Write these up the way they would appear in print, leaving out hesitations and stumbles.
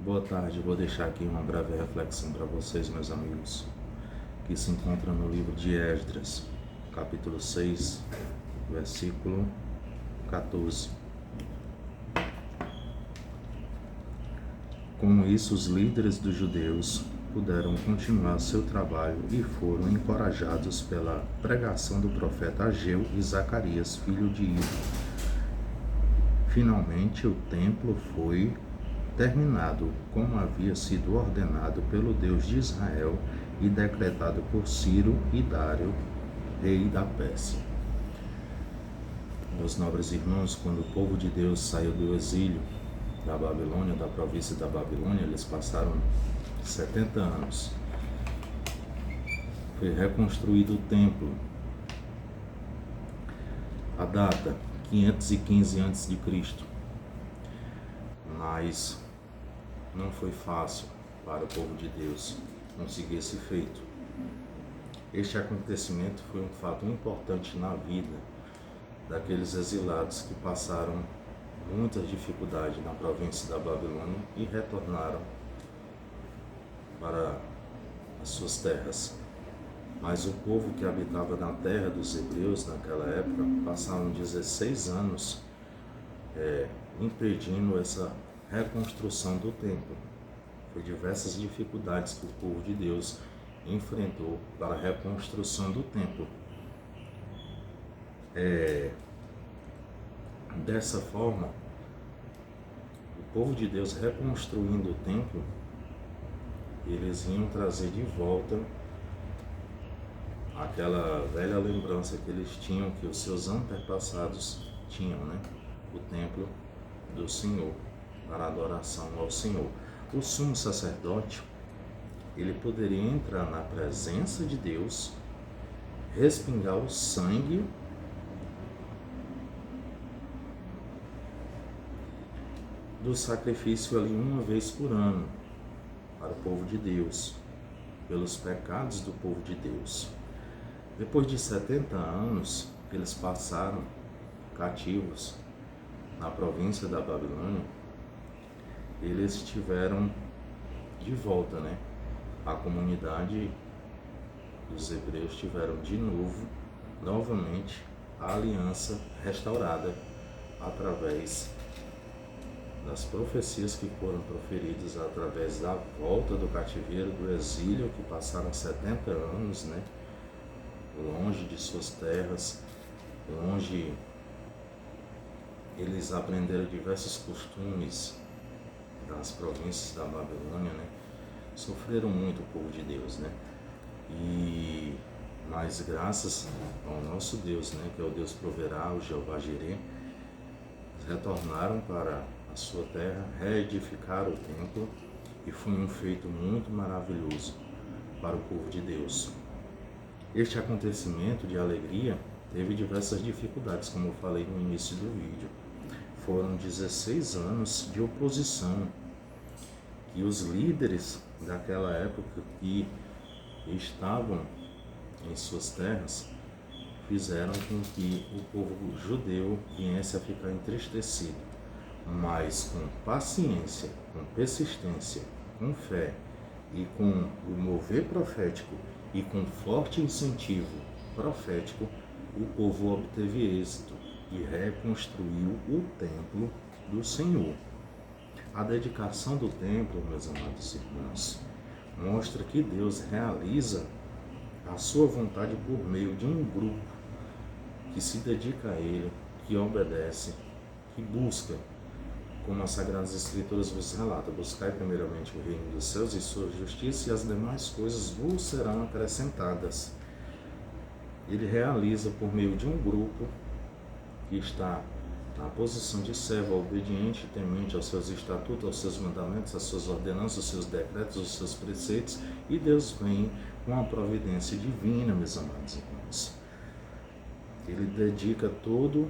Boa tarde, vou deixar aqui uma breve reflexão para vocês, meus amigos, que se encontra no livro de Esdras, capítulo 6, versículo 14. Com isso, os líderes dos judeus puderam continuar seu trabalho e foram encorajados pela pregação do profeta Ageu e Zacarias, filho de Ido. Finalmente, o templo foi terminado como havia sido ordenado pelo Deus de Israel e decretado por Ciro e Dário, rei da Pérsia. Meus nobres irmãos, quando o povo de Deus saiu do exílio da Babilônia, da província da Babilônia, eles passaram 70 anos. Foi reconstruído o templo. A data, 515 a.C. Mas não foi fácil para o povo de Deus conseguir esse feito. Este acontecimento foi um fato importante na vida daqueles exilados que passaram muitas dificuldades na província da Babilônia e retornaram para as suas terras. Mas o povo que habitava na terra dos hebreus naquela época passaram 16 anos impedindo essa reconstrução do templo. Foi diversas dificuldades que o povo de Deus enfrentou para a reconstrução do templo. Dessa forma, o povo de Deus reconstruindo o templo, eles iam trazer de volta aquela velha lembrança que eles tinham, que os seus antepassados tinham, né? O templo do Senhor, para adoração ao Senhor. O sumo sacerdote, ele poderia entrar na presença de Deus, respingar o sangue do sacrifício ali uma vez por ano, para o povo de Deus, pelos pecados do povo de Deus. Depois de 70 anos, eles passaram cativos na província da Babilônia, eles tiveram de volta, né? A comunidade dos hebreus tiveram de novamente, a aliança restaurada através das profecias que foram proferidas através da volta do cativeiro, do exílio, que passaram 70 anos, né? Longe de suas terras, longe, eles aprenderam diversos costumes das províncias da Babilônia, né? Sofreram muito o povo de Deus, né? Mas graças ao nosso Deus, né? Que é o Deus proverá, o Jeová Jireh, retornaram para a sua terra, reedificaram o templo, e foi um feito muito maravilhoso para o povo de Deus. Este acontecimento de alegria teve diversas dificuldades, como eu falei no início do vídeo. Foram 16 anos de oposição, que os líderes daquela época que estavam em suas terras fizeram com que o povo judeu viesse a ficar entristecido. Mas com paciência, com persistência, com fé e com o mover profético e com forte incentivo profético, o povo obteve êxito e reconstruiu o templo do Senhor. A dedicação do templo, meus amados irmãos, mostra que Deus realiza a sua vontade por meio de um grupo que se dedica a Ele, que obedece, que busca, como as Sagradas Escrituras vos relatam: buscai primeiramente o reino dos céus e sua justiça, e as demais coisas vos serão acrescentadas. Ele realiza por meio de um grupo que está na posição de servo, obediente, temente aos seus estatutos, aos seus mandamentos, às suas ordenanças, aos seus decretos, aos seus preceitos, e Deus vem com a providência divina, meus amados irmãos. Ele dedica todo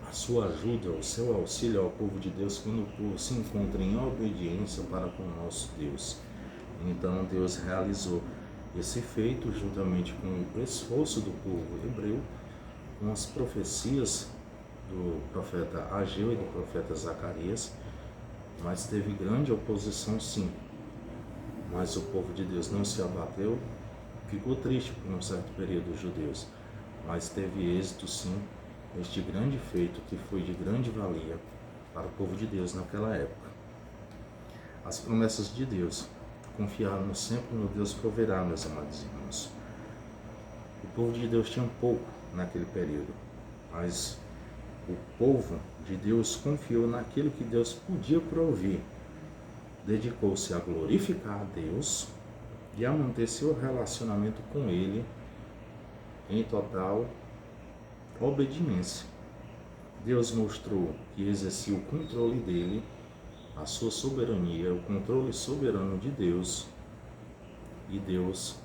a sua ajuda, o seu auxílio ao povo de Deus quando o povo se encontra em obediência para com o nosso Deus. Então Deus realizou esse feito juntamente com o esforço do povo hebreu, com as profecias do profeta Ageu e do profeta Zacarias, mas teve grande oposição sim. Mas o povo de Deus não se abateu, ficou triste por um certo período os judeus, mas teve êxito sim, este grande feito que foi de grande valia para o povo de Deus naquela época. As promessas de Deus, confiarmos sempre no Deus proverá, meus amados irmãos. O povo de Deus tinha um pouco naquele período, mas o povo de Deus confiou naquilo que Deus podia prover, dedicou-se a glorificar a Deus e a manter seu relacionamento com Ele em total obediência. Deus mostrou que exercia o controle dele, a sua soberania, o controle soberano de Deus, e Deus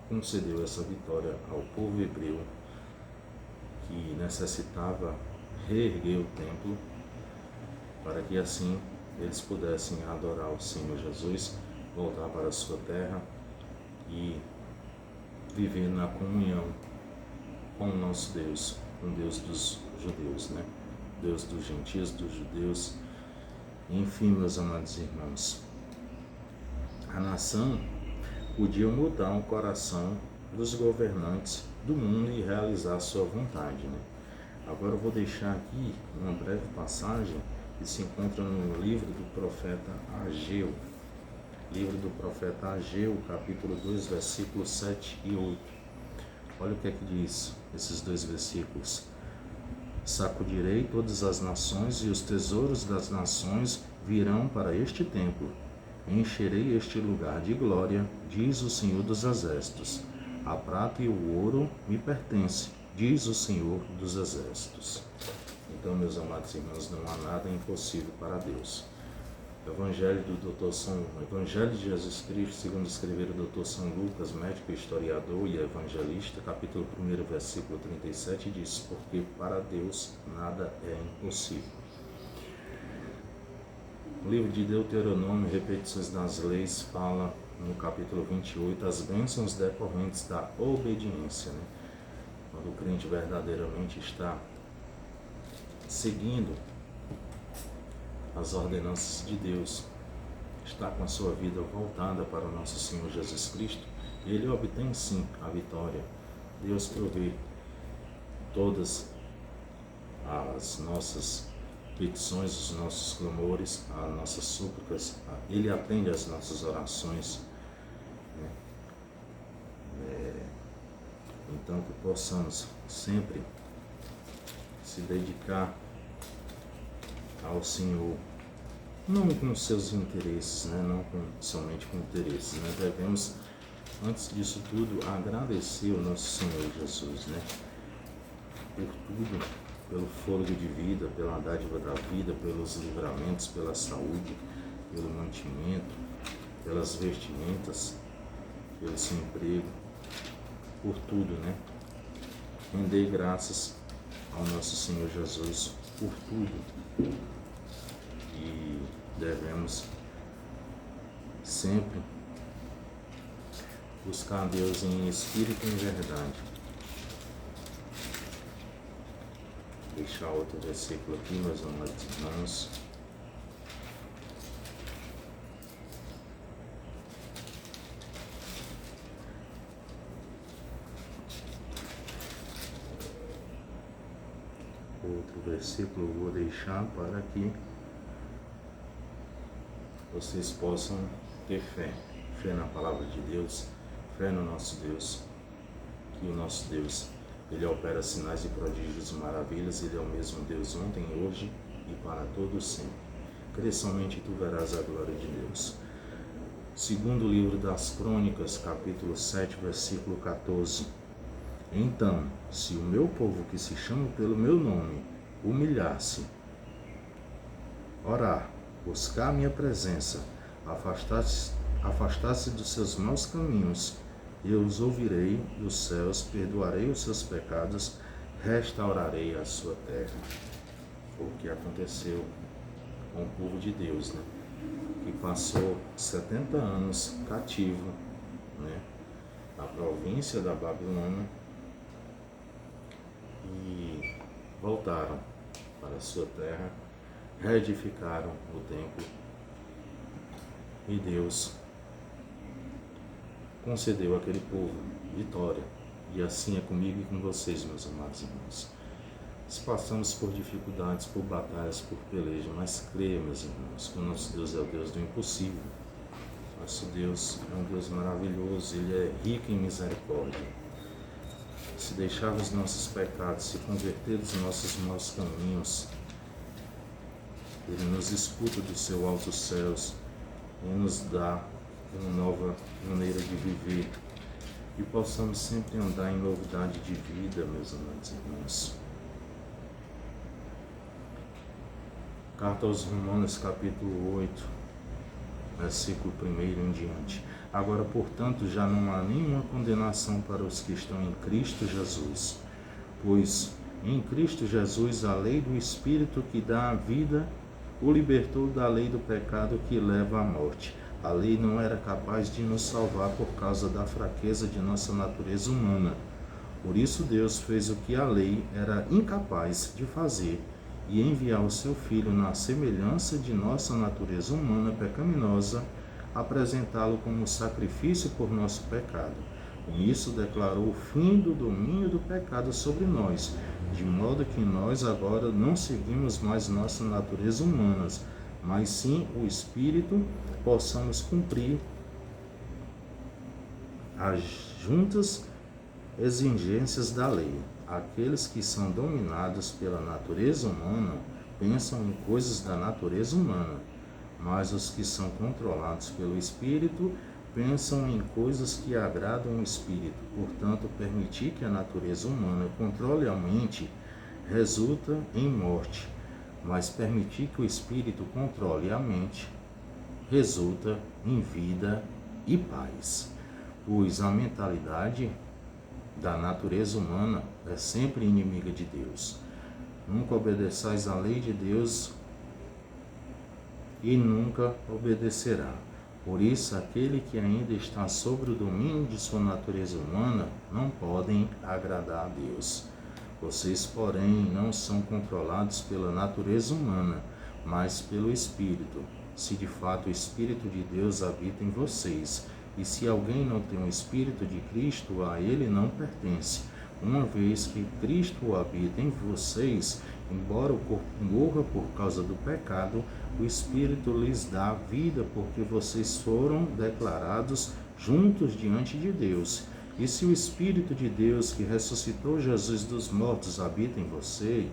concedeu essa vitória ao povo hebreu que necessitava reerguer o templo para que assim eles pudessem adorar o Senhor Jesus, voltar para a sua terra e viver na comunhão com o nosso Deus, com o Deus dos judeus, né? Deus dos gentios, dos judeus. Enfim, meus amados irmãos, a nação podia mudar o coração dos governantes do mundo e realizar a sua vontade, né? Agora eu vou deixar aqui uma breve passagem que se encontra no livro do profeta Ageu. Livro do profeta Ageu, capítulo 2, versículos 7 e 8. Olha o que é que diz esses dois versículos. Sacudirei todas as nações e os tesouros das nações virão para este templo. Encherei este lugar de glória, diz o Senhor dos Exércitos. A prata e o ouro me pertencem, diz o Senhor dos Exércitos. Então, meus amados irmãos, não há nada impossível para Deus. Evangelho de Jesus Cristo, segundo escrever o Dr. São Lucas, médico, historiador e evangelista, capítulo 1, versículo 37, diz: porque para Deus nada é impossível. O livro de Deuteronômio, Repetições das Leis, fala no capítulo 28 as bênçãos decorrentes da obediência, né? Quando o crente verdadeiramente está seguindo as ordenanças de Deus, está com a sua vida voltada para o nosso Senhor Jesus Cristo, ele obtém sim a vitória. Deus provê todas as nossas petições, os nossos clamores, as nossas súplicas, Ele atende às nossas orações, né? Então que possamos sempre se dedicar ao Senhor, não com os seus interesses, né? Não somente com interesses, né? Devemos, antes disso tudo, agradecer ao nosso Senhor Jesus, né? Por tudo, pelo fôlego de vida, pela dádiva da vida, pelos livramentos, pela saúde, pelo mantimento, pelas vestimentas, pelo seu emprego, por tudo, né? Rendei graças ao nosso Senhor Jesus por tudo. E devemos sempre buscar a Deus em espírito e em verdade. Deixar outro versículo aqui, meus amados irmãos. Outro versículo eu vou deixar para que vocês possam ter fé. Fé na palavra de Deus, fé no nosso Deus, que o nosso Deus, Ele opera sinais e prodígios e maravilhas, Ele é o mesmo Deus ontem, hoje e para todo sempre. Crê somente e tu verás a glória de Deus. Segundo livro das Crônicas, capítulo 7, versículo 14. Então, se o meu povo que se chama pelo meu nome humilhar-se, orar, buscar a minha presença, afastar-se dos seus maus caminhos, eu os ouvirei dos céus, perdoarei os seus pecados, restaurarei a sua terra. Foi o que aconteceu com o povo de Deus, né? Que passou 70 anos cativo, né? Na província da Babilônia, e voltaram para a sua terra reedificaram o templo e Deus concedeu àquele povo vitória. E assim é comigo e com vocês, meus amados irmãos. Se passamos por dificuldades, por batalhas, por peleja, mas creia, meus irmãos, que o nosso Deus é o Deus do impossível. Nosso Deus é um Deus maravilhoso, Ele é rico em misericórdia. Se deixar os nossos pecados, se converter dos nossos maus caminhos, Ele nos escuta do seu alto céus e nos dá uma nova maneira de viver. E possamos sempre andar em novidade de vida, meus amados irmãos. Carta aos Romanos, capítulo 8, versículo 1 em diante. Agora, portanto, já não há nenhuma condenação para os que estão em Cristo Jesus, pois em Cristo Jesus a lei do Espírito que dá a vida o libertou da lei do pecado que leva à morte. A lei não era capaz de nos salvar por causa da fraqueza de nossa natureza humana. Por isso Deus fez o que a lei era incapaz de fazer e enviar o seu Filho na semelhança de nossa natureza humana pecaminosa, apresentá-lo como sacrifício por nosso pecado. Com isso declarou o fim do domínio do pecado sobre nós, de modo que nós agora não seguimos mais nossa natureza humana, mas sim o Espírito, possamos cumprir as juntas exigências da lei. Aqueles que são dominados pela natureza humana pensam em coisas da natureza humana, mas os que são controlados pelo Espírito pensam em coisas que agradam o Espírito. Portanto, permitir que a natureza humana controle a mente resulta em morte, mas permitir que o Espírito controle a mente resulta em vida e paz. Pois a mentalidade da natureza humana é sempre inimiga de Deus. Nunca obedeçais à lei de Deus e nunca obedecerá. Por isso, aquele que ainda está sob o domínio de sua natureza humana não podem agradar a Deus. Vocês, porém, não são controlados pela natureza humana, mas pelo Espírito, se de fato o Espírito de Deus habita em vocês. E se alguém não tem o Espírito de Cristo, a ele não pertence. Uma vez que Cristo habita em vocês, embora o corpo morra por causa do pecado, o Espírito lhes dá vida, porque vocês foram declarados juntos diante de Deus. E se o Espírito de Deus que ressuscitou Jesus dos mortos habita em você,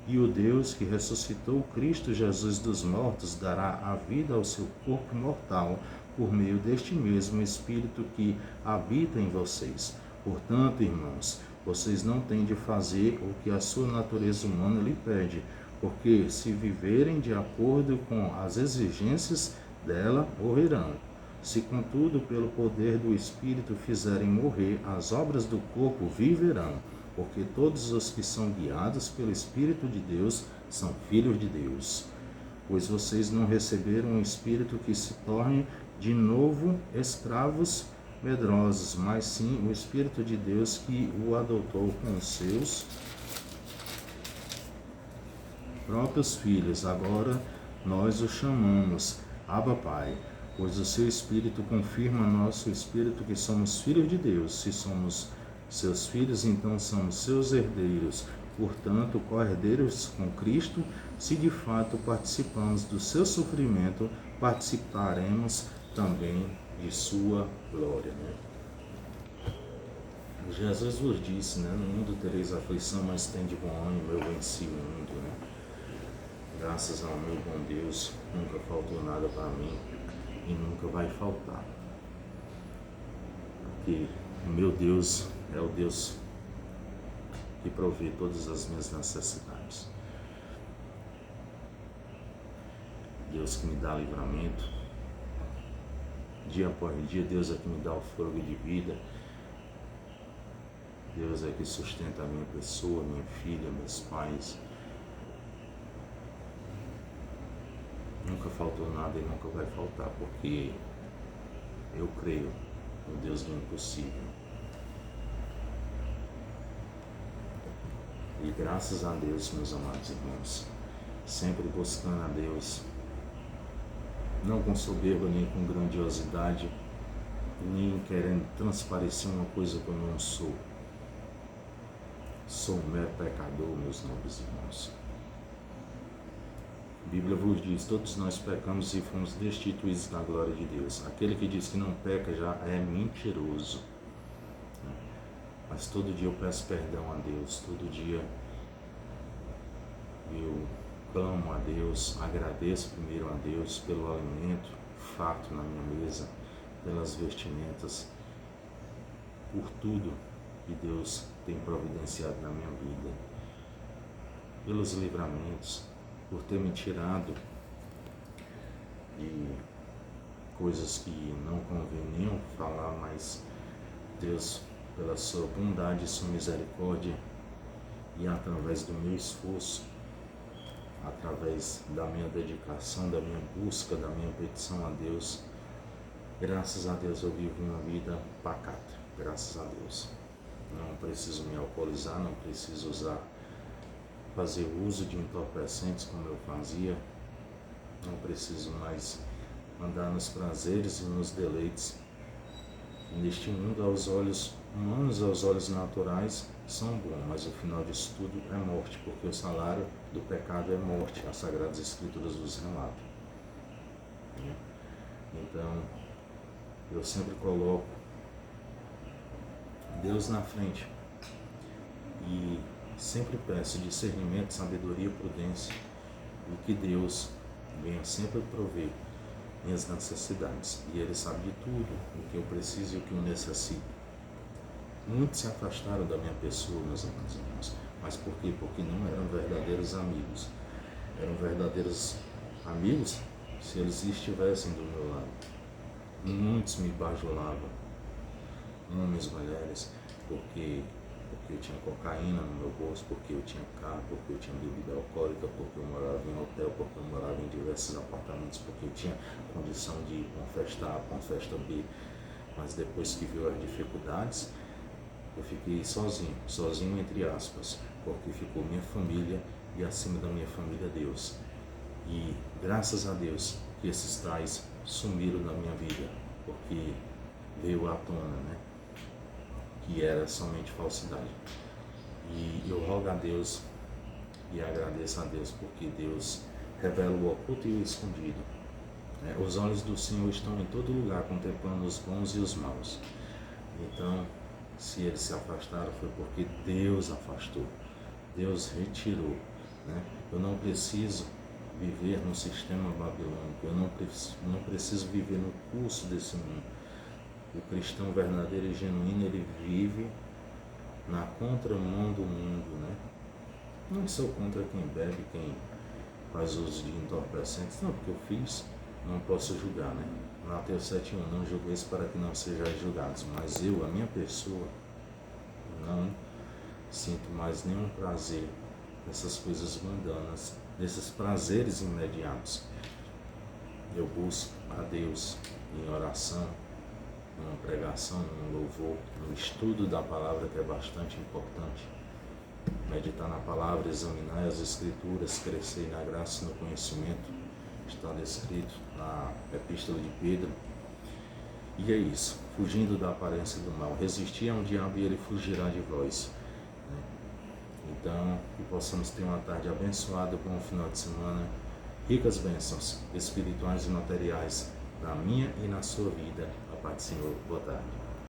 e o Deus que ressuscitou Cristo Jesus dos mortos dará a vida ao seu corpo mortal por meio deste mesmo Espírito que habita em vocês. Portanto, irmãos, vocês não têm de fazer o que a sua natureza humana lhe pede, porque se viverem de acordo com as exigências dela, morrerão. Se, contudo, pelo poder do Espírito fizerem morrer as obras do corpo, viverão, porque todos os que são guiados pelo Espírito de Deus são filhos de Deus. Pois vocês não receberam um Espírito que se torne de novo escravos medrosos, mas sim o Espírito de Deus que o adotou com os seus próprios filhos. Agora nós o chamamos Abba Pai, pois o seu Espírito confirma nosso Espírito que somos filhos de Deus. Se somos seus filhos, então somos seus herdeiros, portanto, co-herdeiros com Cristo. Se de fato participamos do seu sofrimento, participaremos também de sua glória. Jesus vos disse, no mundo tereis aflição, mas tende bom ânimo, eu venci o mundo. Graças ao meu bom Deus, nunca faltou nada para mim e nunca vai faltar. Porque o meu Deus é o Deus que provê todas as minhas necessidades. Deus que me dá livramento. Dia após dia, Deus é que me dá o fôlego de vida. Deus é que sustenta a minha pessoa, minha filha, meus pais. Nunca faltou nada e nunca vai faltar, porque eu creio no Deus do impossível. E graças a Deus, meus amados irmãos, sempre buscando a Deus, não com soberba nem com grandiosidade, nem querendo transparecer uma coisa que eu não sou. Sou um mero pecador, meus nobres irmãos. A Bíblia vos diz, todos nós pecamos e fomos destituídos da glória de Deus. Aquele que diz que não peca já é mentiroso. Mas todo dia eu peço perdão a Deus, todo dia eu clamo a Deus, agradeço primeiro a Deus pelo alimento farto na minha mesa, pelas vestimentas, por tudo que Deus tem providenciado na minha vida, pelos livramentos, por ter me tirado de coisas que não conveniam falar, mas Deus, pela sua bondade e sua misericórdia, e através do meu esforço, através da minha dedicação, da minha busca, da minha petição a Deus, graças a Deus eu vivo uma vida pacata, graças a Deus. Não preciso me alcoolizar, não preciso fazer uso de entorpecentes como eu fazia, não preciso mais andar nos prazeres e nos deleites. Neste mundo, aos olhos humanos, aos olhos naturais, são bons, mas o final disso tudo é morte, porque o salário do pecado é morte, as Sagradas Escrituras nos relatam. Então, eu sempre coloco Deus na frente e sempre peço discernimento, sabedoria, prudência, e que Deus venha sempre prover minhas necessidades, e Ele sabe de tudo, o que eu preciso e o que eu necessito. Muitos se afastaram da minha pessoa, meus amados irmãos, mas por quê? Porque não eram verdadeiros amigos. Eram verdadeiros amigos se eles estivessem do meu lado. Muitos me bajulavam, homens, mulheres, porque eu tinha cocaína no meu bolso, porque eu tinha carro, porque eu tinha bebida alcoólica, porque eu morava em hotel, porque eu morava em diversos apartamentos, porque eu tinha condição de ir para uma festa A, para uma festa B. Mas depois que viu as dificuldades, eu fiquei sozinho entre aspas, porque ficou minha família e acima da minha família Deus. E graças a Deus que esses tais sumiram da minha vida, porque veio à tona, né? Que era somente falsidade. E eu rogo a Deus e agradeço a Deus, porque Deus revela o oculto e o escondido. Os olhos do Senhor estão em todo lugar, contemplando os bons e os maus. Então, se eles se afastaram, foi porque Deus afastou, Deus retirou, né? Eu não preciso viver no sistema babilônico, eu não preciso viver no curso desse mundo. O cristão verdadeiro e genuíno, ele vive na contramão do mundo, né? Não sou contra quem bebe, quem faz uso de entorpecentes, não, porque eu fiz, não posso julgar, né? Mateus 7:1, não julgueis para que não sejais julgados, mas eu, a minha pessoa, não sinto mais nenhum prazer nessas coisas mundanas, nesses prazeres imediatos. Eu busco a Deus em oração, numa pregação, num louvor, no estudo da palavra, que é bastante importante. Meditar na palavra, examinar as Escrituras, crescer na graça e no conhecimento, está descrito na Epístola de Pedro. E é isso, fugindo da aparência do mal, resistir ao diabo e ele fugirá de vós. Então, que possamos ter uma tarde abençoada, bom final de semana, ricas bênçãos espirituais e materiais na minha e na sua vida. A paz do Senhor, boa tarde.